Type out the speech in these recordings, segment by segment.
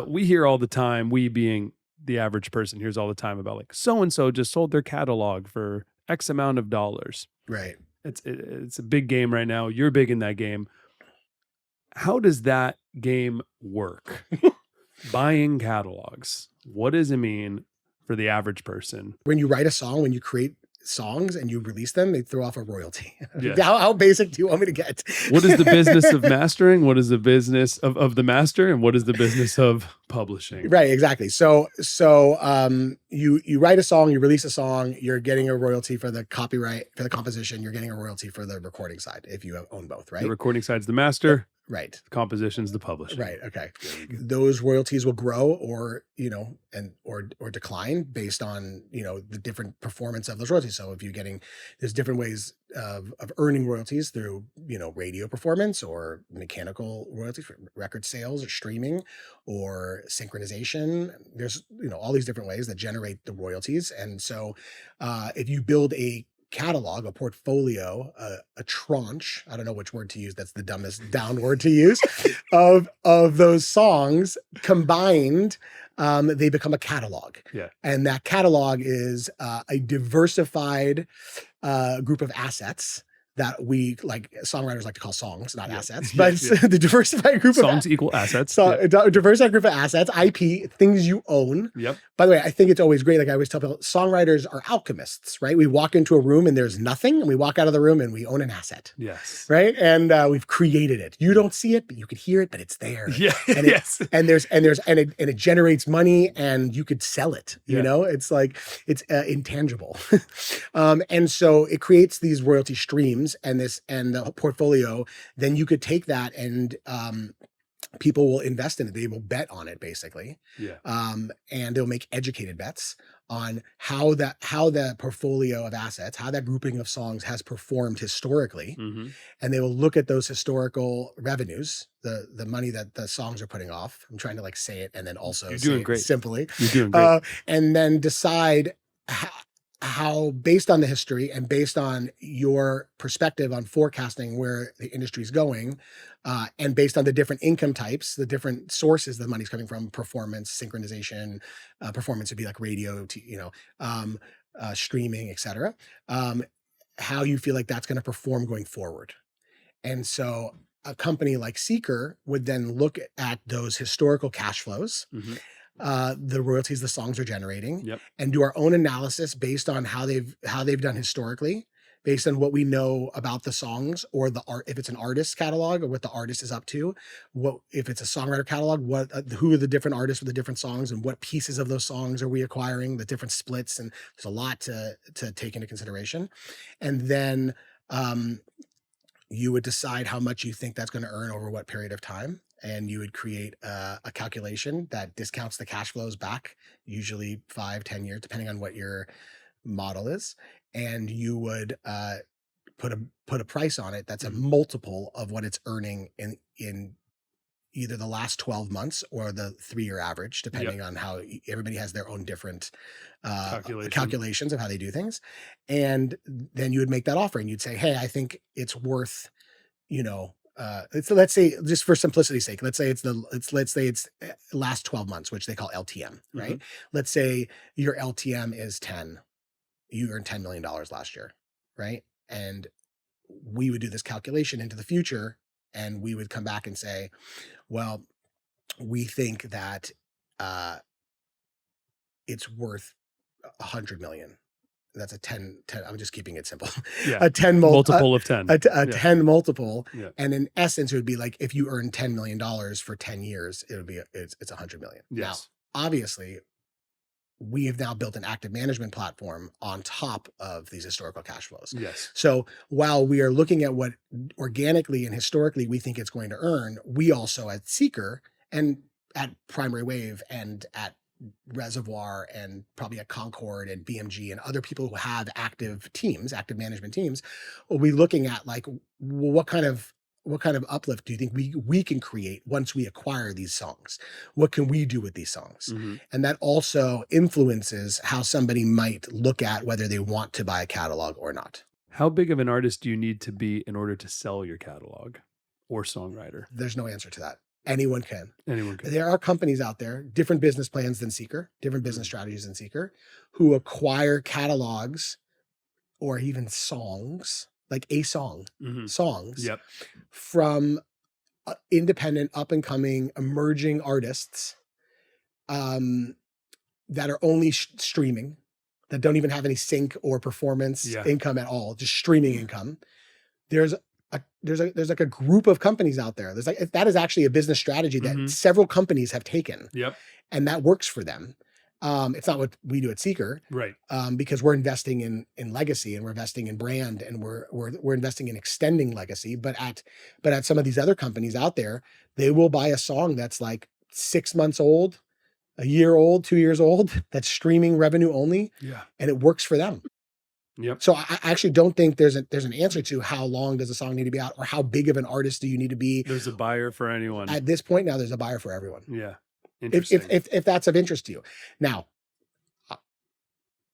We hear all the time, we being the average person hears all the time about like so-and-so just sold their catalog for X amount of dollars. Right. It's a big game right now. You're big in that game. How does that game work? Buying catalogs. What does it mean for the average person? When you write a song, when you create songs and you release them, they throw off a royalty. Yeah. How basic do you want me to get? What is the business of mastering? What is the business of the master? And what is the business of publishing? Right, exactly. So you write a song, you release a song, you're getting a royalty for the copyright, for the composition, you're getting a royalty for the recording side if you own both, right? The recording side's the master. Right. The composition's the publisher. Right. Okay. Those royalties will grow or, or decline based on, the different performance of those royalties. So if you're there's different ways of earning royalties through, radio performance or mechanical royalties for record sales or streaming or synchronization. There's, all these different ways that generate the royalties. And so if you build a catalog, a portfolio, a tranche, I don't know which word to use, that's the dumbest down word to use, of those songs combined, they become a catalog. Yeah. And that catalog is a diversified group of assets that we songwriters like to call songs, not assets, but the diversified group songs equal assets. Diversified group of assets, IP, things you own. Yep. By the way, I think it's always great. Like I always tell people, songwriters are alchemists, right? We walk into a room and there's nothing, and we walk out of the room and we own an asset. Yes. Right. And we've created it. You don't see it, but you can hear it, but it's there. Yeah. And it generates money, and you could sell it. You know, it's like it's intangible. And so it creates these royalty streams and the portfolio. Then you could take that and people will invest in it. They will bet on it, basically. Yeah. And they'll make educated bets on how the portfolio of assets, how that grouping of songs has performed historically. Mm-hmm. And they will look at those historical revenues, the money that the songs are putting off. I'm trying to say it and then also You're doing great. Simply. You're doing great. And then decide how based on the history and based on your perspective on forecasting where the industry is going, and based on the different income types, the different sources the money's coming from, performance, synchronization, performance would be like radio, streaming, etc. How you feel like that's going to perform going forward. And so a company like Seeker would then look at those historical cash flows, Mm-hmm. The royalties the songs are generating, Yep. and do our own analysis based on how they've done historically, based on what we know about the songs or the art. If it's an artist catalog or what the artist is up to, if it's a songwriter catalog, who are the different artists with the different songs, and what pieces of those songs are we acquiring, the different splits, and there's a lot to take into consideration. And then you would decide how much you think that's going to earn over what period of time. And you would create a calculation that discounts the cash flows back, usually 5-10 years, depending on what your model is. And you would put a price on it that's a multiple of what it's earning in either the last 12 months or the 3-year average, depending on how everybody has their own different calculations of how they do things. And then you would make that offer and you'd say, hey, I think it's worth, let's say, just for simplicity's sake, let's say it's last 12 months, which they call LTM, right? Mm-hmm. Let's say your LTM is 10. You earned $10 million last year, right? And we would do this calculation into the future, and we would come back and say, well, we think that it's worth 100 million. That's a 10, I'm just keeping it simple. Yeah. A 10 multiple of 10. A 10 multiple. Yeah. And in essence, it would be like if you earn $10 million for 10 years, it would be, it's 100 million. Yes. Now, obviously, we have now built an active management platform on top of these historical cash flows. Yes. So while we are looking at what organically and historically we think it's going to earn, we also at Seeker and at Primary Wave and at Reservoir and probably at Concord and BMG and other people who have active management teams, will be looking at what kind of uplift do you think we can create once we acquire these songs? What can we do with these songs? Mm-hmm. And that also influences how somebody might look at whether they want to buy a catalog or not. How big of an artist do you need to be in order to sell your catalog or songwriter? There's no answer to that. Anyone can. Anyone can. There are companies out there, different business plans than Seeker, different business strategies than Seeker, who acquire catalogs or even songs, like a song, songs Yep. from independent, up and coming, emerging artists that are only streaming, that don't even have any sync or performance income at all, just streaming income. There's like a group of companies out there. There's like, that is actually a business strategy that several companies have taken. Yep. And that works for them. It's not what we do at Seeker, right? Because we're investing in legacy, and we're investing in brand, and we're investing in extending legacy. But at some of these other companies out there, they will buy a song that's like 6 months old, a year old, 2 years old, that's streaming revenue only. Yeah. And it works for them. Yep. So I actually don't think there's an answer to how long does a song need to be out, or how big of an artist do you need to be. There's a buyer for anyone. At this point now, there's a buyer for everyone. Yeah. Interesting. If that's of interest to you. Now,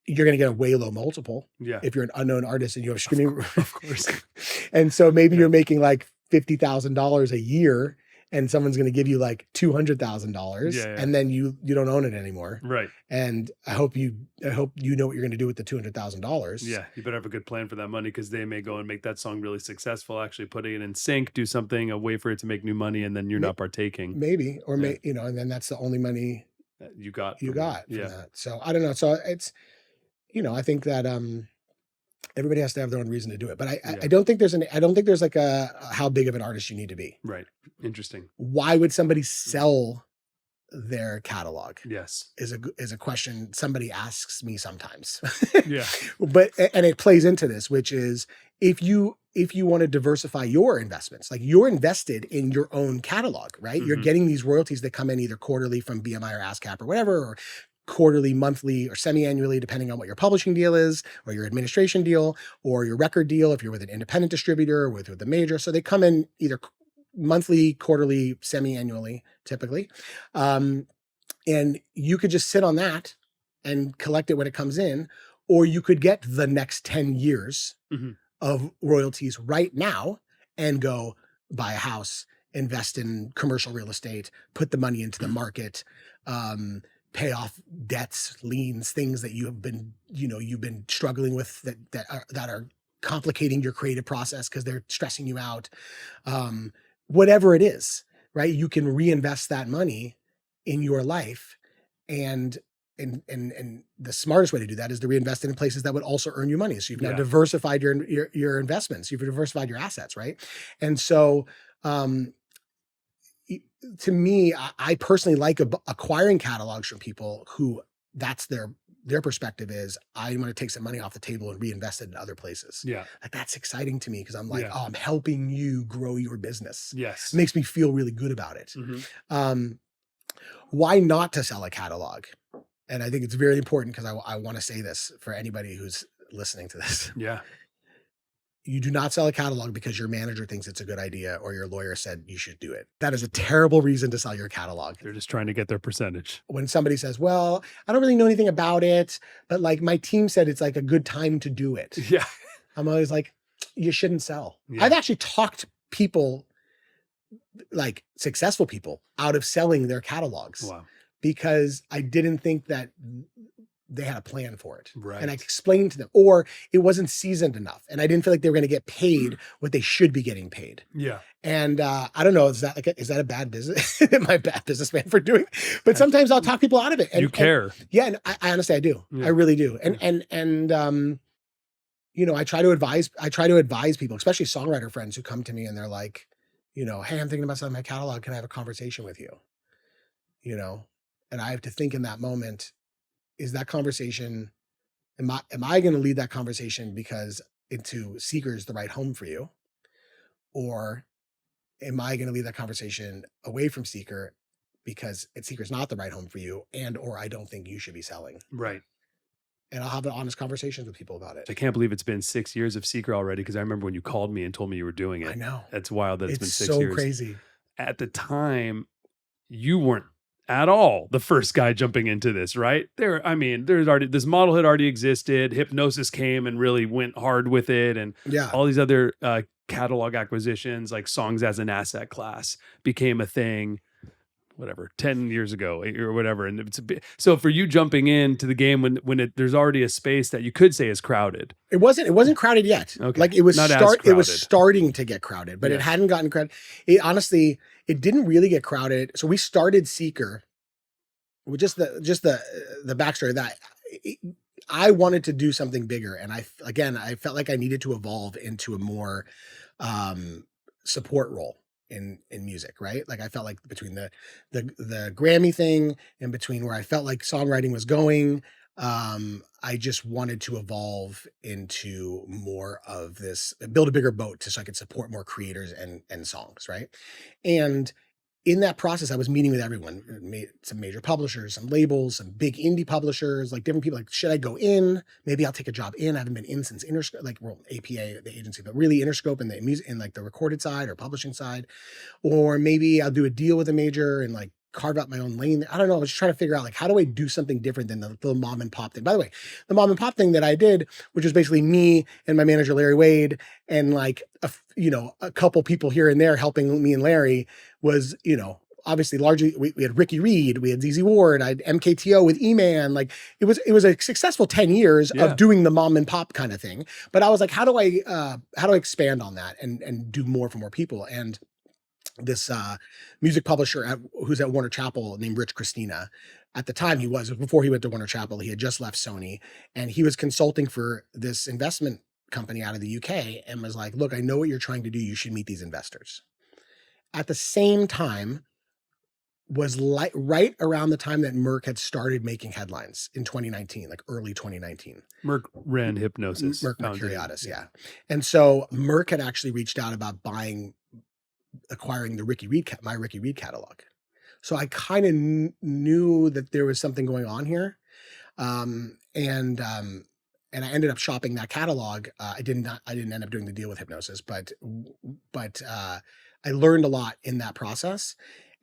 you're going to get a way low multiple. Yeah. If you're an unknown artist and you have streaming. Of course. And so maybe you're making like $50,000 a year, and someone's going to give you like $200,000, and then you don't own it anymore. Right. And I hope you know what you're going to do with the $200,000. Yeah. You better have a good plan for that money, because they may go and make that song really successful, actually putting it in sync, do something, a way for it to make new money, and then you're not partaking. Maybe, or and then that's the only money you got from that. So I don't know. So it's, I think that, everybody has to have their own reason to do it, but I don't think there's like a how big of an artist you need to be. Right. Interesting. Why would somebody sell their catalog? Yes. Is a question somebody asks me sometimes. Yeah. And it plays into this, which is if you want to diversify your investments, like you're invested in your own catalog, right? You're getting these royalties that come in either quarterly from BMI or ASCAP or whatever, or quarterly, monthly, or semi-annually, depending on what your publishing deal is, or your administration deal, or your record deal, if you're with an independent distributor or with a major. So they come in either monthly, quarterly, semi-annually, typically. And you could just sit on that and collect it when it comes in, or you could get the next 10 years of royalties right now and go buy a house, invest in commercial real estate, put the money into the market, pay off debts, liens, things that you've been struggling with that are complicating your creative process because they're stressing you out. Whatever it is, right? You can reinvest that money in your life, and the smartest way to do that is to reinvest it in places that would also earn you money. So you've now diversified your investments, you've diversified your assets, right? And so, to me, I personally like acquiring catalogs from people who that's their perspective is, I'm going to take some money off the table and reinvest it in other places. Yeah. Like that's exciting to me, because I'm like, oh, I'm helping you grow your business. Yes. It makes me feel really good about it. Why not to sell a catalog? And I think it's very important, because I want to say this for anybody who's listening to this. Yeah. You do not sell a catalog because your manager thinks it's a good idea or your lawyer said you should do it. That is a terrible reason to sell your catalog. They're just trying to get their percentage. When somebody says, well, I don't really know anything about it, but like my team said it's like a good time to do it. Yeah. I'm always like, you shouldn't sell. Yeah. I've actually talked people, like successful people, out of selling their catalogs. Wow. Because I didn't think that they had a plan for it. Right. And I explained to them, or it wasn't seasoned enough, and I didn't feel like they were going to get paid what they should be getting paid. Yeah. And I don't know, is that a bad business? Am I a bad businessman for doing? But sometimes I'll talk people out of it. And, you care. And I honestly, I do. Yeah. I really do. And I try to advise people, especially songwriter friends who come to me and they're like, hey, I'm thinking about selling my catalog. Can I have a conversation with you? And I have to think in that moment, is that conversation, am I going to lead that conversation because into Seeker is the right home for you? Or am I going to lead that conversation away from Seeker because Seeker's not the right home for you, or I don't think you should be selling? Right. And I'll have honest conversations with people about it. I can't believe it's been 6 years of Seeker already, because I remember when you called me and told me you were doing it. I know. That's wild that it's been 6 so years. Crazy. At the time, you weren't at all the first guy jumping into this, right? There's already, this model had already existed. Hypnosis came and really went hard with it, and all these other catalog acquisitions, like songs as an asset class became a thing, whatever, 10 years ago or whatever. And it's a bit, so for you jumping into the game when there's already a space that you could say is crowded. It wasn't crowded yet. Okay. Like it was Not as it was crowded. starting to get crowded, but it Yes. hadn't gotten crowded. It honestly, it didn't really get crowded. So we started Seeker with just the backstory of that. I wanted to do something bigger, and I felt like I needed to evolve into a more support role in music, right? Like I felt like between the Grammy thing and between where I felt like songwriting was going, I just wanted to evolve into more of this, build a bigger boat so I could support more creators and songs, right? And in that process, I was meeting with everyone, some major publishers, some labels, some big indie publishers, like different people. Like, should I go in? Maybe I'll take a job in. I haven't been in since Interscope, like APA, the agency, but really Interscope in the music, in like the recorded side or publishing side. Or maybe I'll do a deal with a major and like carve out my own lane. I don't know. I was just trying to figure out like, how do I do something different than the little mom and pop thing? By the way, the mom and pop thing that I did, which was basically me and my manager, Larry Wade, and like, a couple people here and there helping me and Larry, was, obviously largely we had Ricky Reed, we had ZZ Ward, I had MKTO with E-Man. Like it was a successful 10 years of doing the mom and pop kind of thing. But I was like, how do I expand on that and do more for more people? And this music publisher who's at Warner Chappell named Rich Christina. At the time before he went to Warner Chappell, he had just left Sony, and he was consulting for this investment company out of the UK, and was like, look, I know what you're trying to do. You should meet these investors. At the same time, was right around the time that Merck had started making headlines in 2019, like early 2019. Merck ran Hypnosis. Merck Mercuriadis, yeah. And so Merck had actually reached out about acquiring the my Ricky Reed catalog. So I kind of knew that there was something going on here. And I ended up shopping that catalog. I didn't end up doing the deal with Hypnosis, but I learned a lot in that process.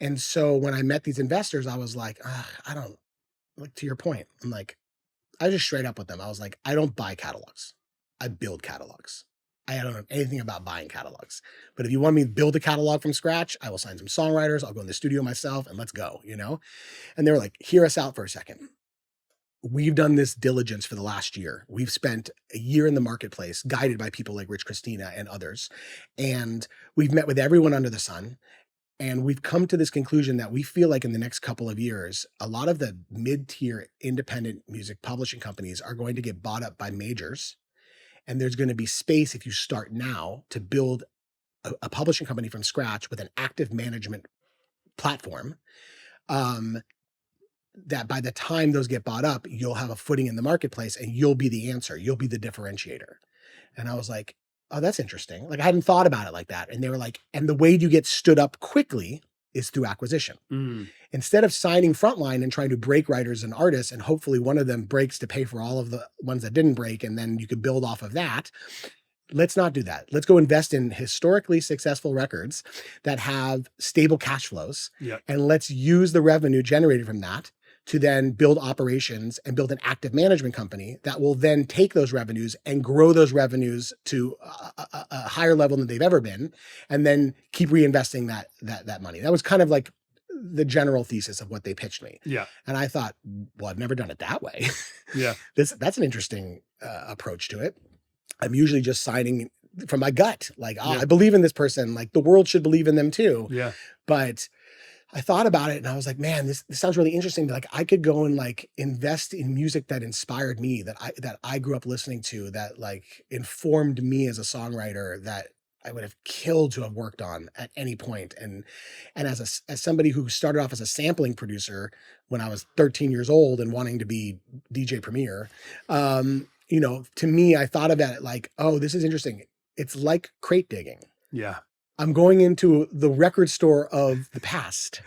And so when I met these investors, I was like, I don't, like, to your point, I'm like, I just straight up with them. I was like, I don't buy catalogs. I build catalogs. I don't know anything about buying catalogs, but if you want me to build a catalog from scratch, I will sign some songwriters. I'll go in the studio myself and let's go, And they were like, hear us out for a second. We've done this diligence for the last year. We've spent a year in the marketplace, guided by people like Rich Christina and others. And we've met with everyone under the sun. And we've come to this conclusion that we feel like in the next couple of years, a lot of the mid-tier independent music publishing companies are going to get bought up by majors. And there's going to be space, if you start now, to build a publishing company from scratch with an active management platform, that by the time those get bought up, you'll have a footing in the marketplace and you'll be the answer. You'll be the differentiator. And I was like, oh, that's interesting. Like I hadn't thought about it like that. And they were like, and the way you get stood up quickly is through acquisition. Instead of signing frontline and trying to break writers and artists, and hopefully one of them breaks to pay for all of the ones that didn't break, and then you could build off of that. Let's not do that. Let's go invest in historically successful records that have stable cash flows. And let's use the revenue generated from that to then build operations and build an active management company that will then take those revenues and grow those revenues to a higher level than they've ever been, and then keep reinvesting that money. That was kind of like the general thesis of what they pitched me. And I thought, well, I've never done it that way. That's an interesting approach to it. I'm usually just signing from my gut. Like, I believe in this person. Like the world should believe in them too. But I thought about it and I was like, man, this sounds really interesting. Like I could go and like invest in music that inspired me, that I grew up listening to, that like informed me as a songwriter, that I would have killed to have worked on at any point. And as somebody who started off as a sampling producer when I was 13 years old and wanting to be DJ Premier, to me, I thought about it like, oh, this is interesting. It's like crate digging. I'm going into the record store of the past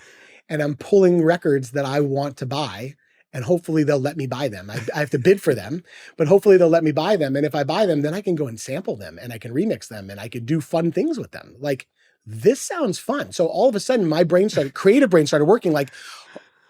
and I'm pulling records that I want to buy, and hopefully they'll let me buy them. I have to bid for them, but hopefully they'll let me buy them. And if I buy them, then I can go and sample them and I can remix them and I could do fun things with them. Like, this sounds fun. So all of a sudden my creative brain started working like,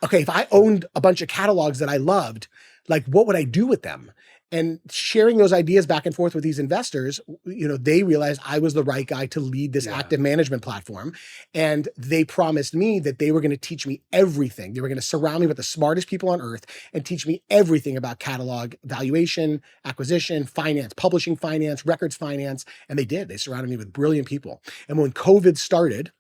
okay, if I owned a bunch of catalogs that I loved, like what would I do with them? and sharing those ideas back and forth with these investors, they realized I was the right guy to lead this active management platform. And they promised me that they were going to teach me everything. They were going to surround me with the smartest people on earth and teach me everything about catalog valuation, acquisition, finance, publishing finance, records finance. And they did. They surrounded me with brilliant people. And when COVID started,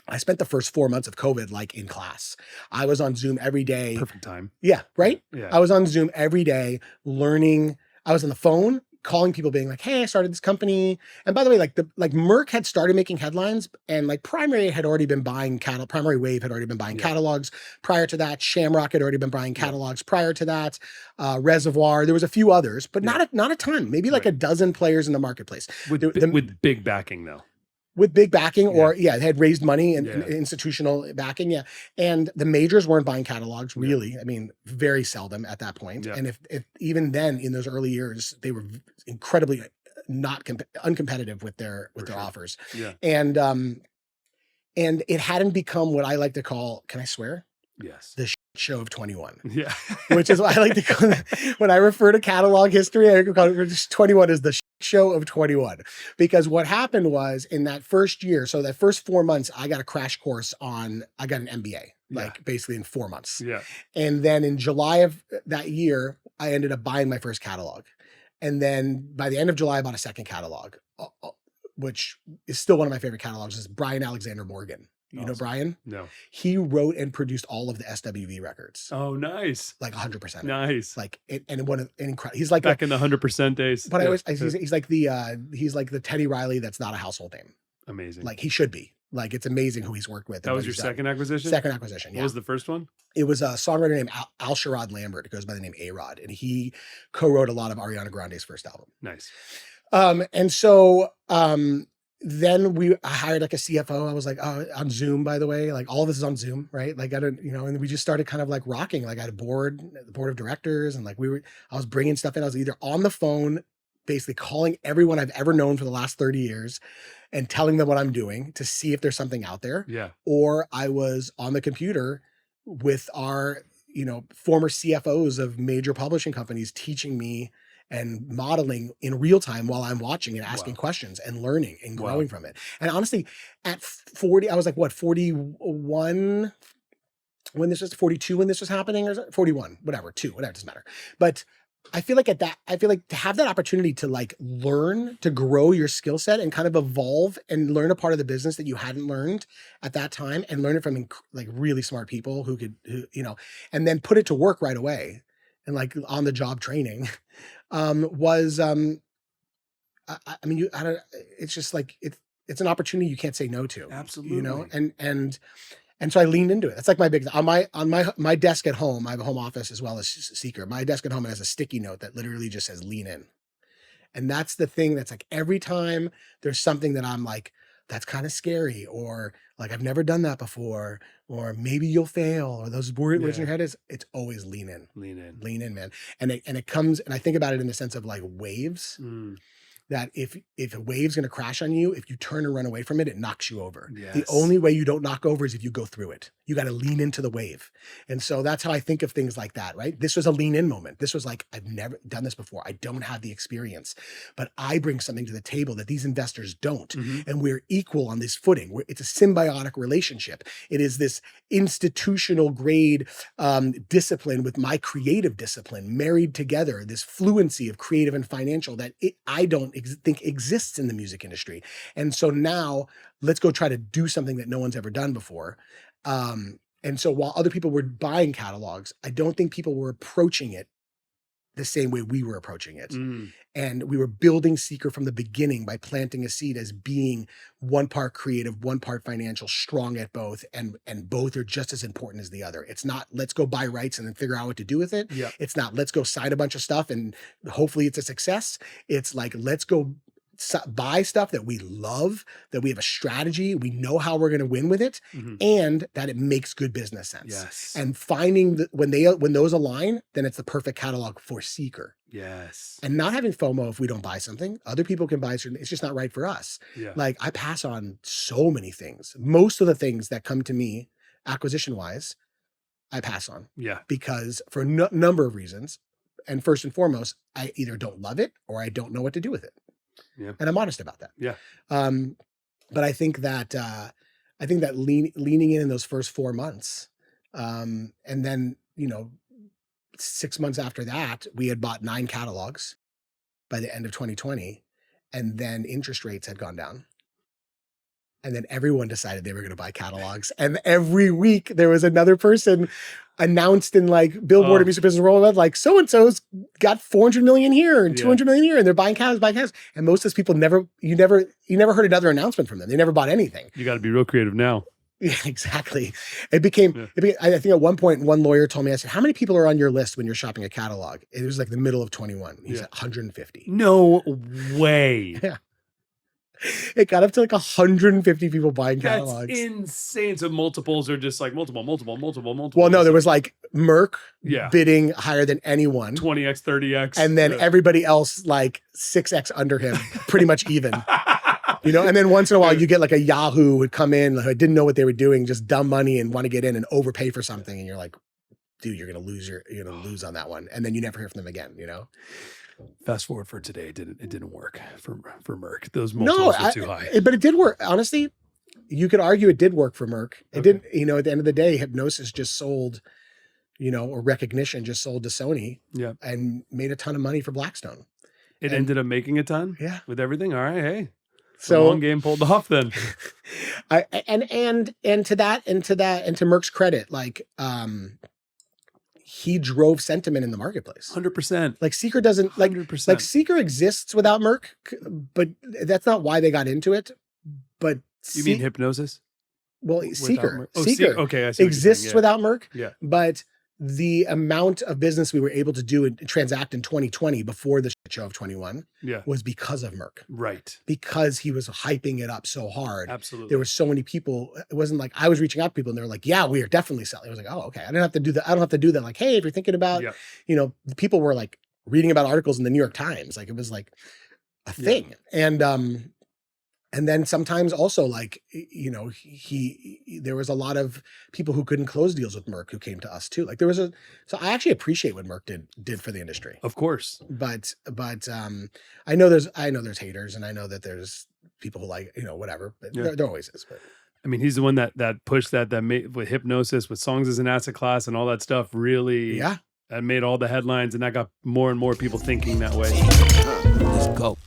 I spent the first 4 months of COVID like in class. I was on Zoom every day. Perfect time. Yeah, right? Yeah. I was on Zoom every day learning. I was on the phone calling people being like, hey, I started this company. And by the way, like Merck had started making headlines, and like Primary had already been buying Primary Wave had already been buying catalogs. Prior to that, Shamrock had already been buying catalogs. Prior to that, Reservoir, there was a few others, but not a ton, maybe like a dozen players in the marketplace. With big backing though. With big backing, or they had raised money and institutional backing. Yeah. And the majors weren't buying catalogs really. I mean, very seldom at that point. And if even then in those early years, they were incredibly uncompetitive with their offers. Yeah. And it hadn't become what I like to call, can I swear? Yes. The show of 21. Yeah. Which is what I like to call when I refer to catalog history, I call it 21 is the show of 21. Because what happened was in that first year, so that first 4 months, I got a crash course I got an MBA, basically in 4 months. Yeah. And then in July of that year, I ended up buying my first catalog. And then by the end of July, I bought a second catalog, which is still one of my favorite catalogs, is Brian Alexander Morgan. You know Brian? No. He wrote and produced all of the SWV records. Oh, nice. Like 100%. Nice. Like incredible. He's like back in the 100% days. But he's like the Teddy Riley that's not a household name. Amazing. Like he should be. Like it's amazing who he's worked with. That was your second acquisition? Second acquisition. Yeah. What was the first one? It was a songwriter named Al Sharad Lambert. It goes by the name A-Rod, and he co-wrote a lot of Ariana Grande's first album. Nice. And so then I hired like a CFO. I was like, on Zoom, by the way, like all of this is on Zoom, right? Like I don't, and we just started kind of like rocking. Like I had the board of directors, and like I was bringing stuff in. I was either on the phone, basically calling everyone I've ever known for the last 30 years and telling them what I'm doing to see if there's something out there. Yeah. Or I was on the computer with our, former CFOs of major publishing companies teaching me and modeling in real time while I'm watching and asking questions and learning and growing from it. And honestly, at 40, I was like, 41 when this was 42 when this was happening, or 41, whatever, doesn't matter. But I feel like to have that opportunity to like learn, to grow your skill set and kind of evolve and learn a part of the business that you hadn't learned at that time, and learn it from like really smart people who and then put it to work right away and like on the job training was it's just like it's an opportunity you can't say no to. Absolutely. And so I leaned into it. That's like my big, on my desk at home, I have a home office as well as Seeker. My desk at home has a sticky note that literally just says lean in. And that's the thing that's like every time there's something that I'm like, that's kind of scary, or like I've never done that before, or maybe you'll fail, or those words in your head, it's always lean in, man. And it comes, and I think about it in the sense of like waves. That if a wave's going to crash on you, if you turn and run away from it, it knocks you over. Yes. The only way you don't knock over is if you go through it. You got to lean into the wave. And so that's how I think of things like that, right? This was a lean in moment. This was like, I've never done this before. I don't have the experience, but I bring something to the table that these investors don't. And we're equal on this footing. It's a symbiotic relationship. It is this institutional grade discipline with my creative discipline married together, this fluency of creative and financial that I don't think exists in the music industry. And so now let's go try to do something that no one's ever done before. And so while other people were buying catalogs, I don't think people were approaching it the same way we were approaching it. And we were building Seeker from the beginning by planting a seed as being one part creative, one part financial, strong at both. And both are just as important as the other. It's not, let's go buy rights and then figure out what to do with it. Yep. It's not, let's go sign a bunch of stuff and hopefully it's a success. It's like, let's go buy stuff that we love, that we have a strategy, we know how we're going to win with it, and that it makes good business sense. Yes. And finding when those align, then it's the perfect catalog for Seeker. Yes. And not having FOMO if we don't buy something. Other people can buy certain, it's just not right for us. Yeah. Like I pass on so many things. Most of the things that come to me acquisition wise, I pass on. Yeah. Because for a number of reasons. and first and foremost, I either don't love it or I don't know what to do with it. Yeah. And I'm honest about that. Yeah. But I think that leaning in those first 4 months, and then, 6 months after that, we had bought 9 catalogs by the end of 2020, and then interest rates had gone down. And then everyone decided they were going to buy catalogs. And every week there was another person announced in like Billboard or Music Business World, like so-and-so's got 400 million here and 200 million here. And they're buying catalogs. And most of those people you never heard another announcement from them. They never bought anything. You got to be real creative now. Yeah, exactly. It became, I think at one point, one lawyer told me, I said, how many people are on your list when you're shopping a catalog? It was like the middle of 21. He said 150. No way. Yeah. It got up to like 150 people buying catalogs. That's insane. So multiples are just like multiple. Well, no, there was like Merck bidding higher than anyone. 20x, 30x. And then everybody else like 6x under him, pretty much even. And then once in a while you get like a Yahoo would come in, like, didn't know what they were doing, just dumb money and want to get in and overpay for something. And you're like, dude, you're going to lose on that one. And then you never hear from them again, Fast forward for today, it didn't work for Merck. Those multiples were too high. But it did work. Honestly, you could argue it did work for Merck. It didn't, at the end of the day, Hypnosis just sold, or Recognition just sold to Sony and made a ton of money for Blackstone. It ended up making a ton with everything. All right. Hey, so long game pulled off then. And to Merck's credit, like, he drove sentiment in the marketplace. 100%. Like Seeker doesn't 100%. Like Seeker exists without Merck, but that's not why they got into it. But you mean Hypnosis? Well, Seeker okay, I see exists without Merck. Yeah. But the amount of business we were able to do and transact in 2020 before the shit show of 21 was because of Merck. Right. Because he was hyping it up so hard. Absolutely. There were so many people. It wasn't like I was reaching out to people and they were like, yeah, we are definitely selling. I was like, oh, okay. I don't have to do that. I don't have to do that. Like, hey, if you're thinking about, people were like reading about articles in the New York Times. Like it was like a thing. And then sometimes also like, there was a lot of people who couldn't close deals with Merck who came to us too. Like so I actually appreciate what Merck did for the industry. Of course. But I know there's haters and I know that there's people who like, whatever, but there always is. But I mean, he's the one that pushed that made with Hypnosis, with songs as an asset class and all that stuff really that made all the headlines and that got more and more people thinking that way. Let's go.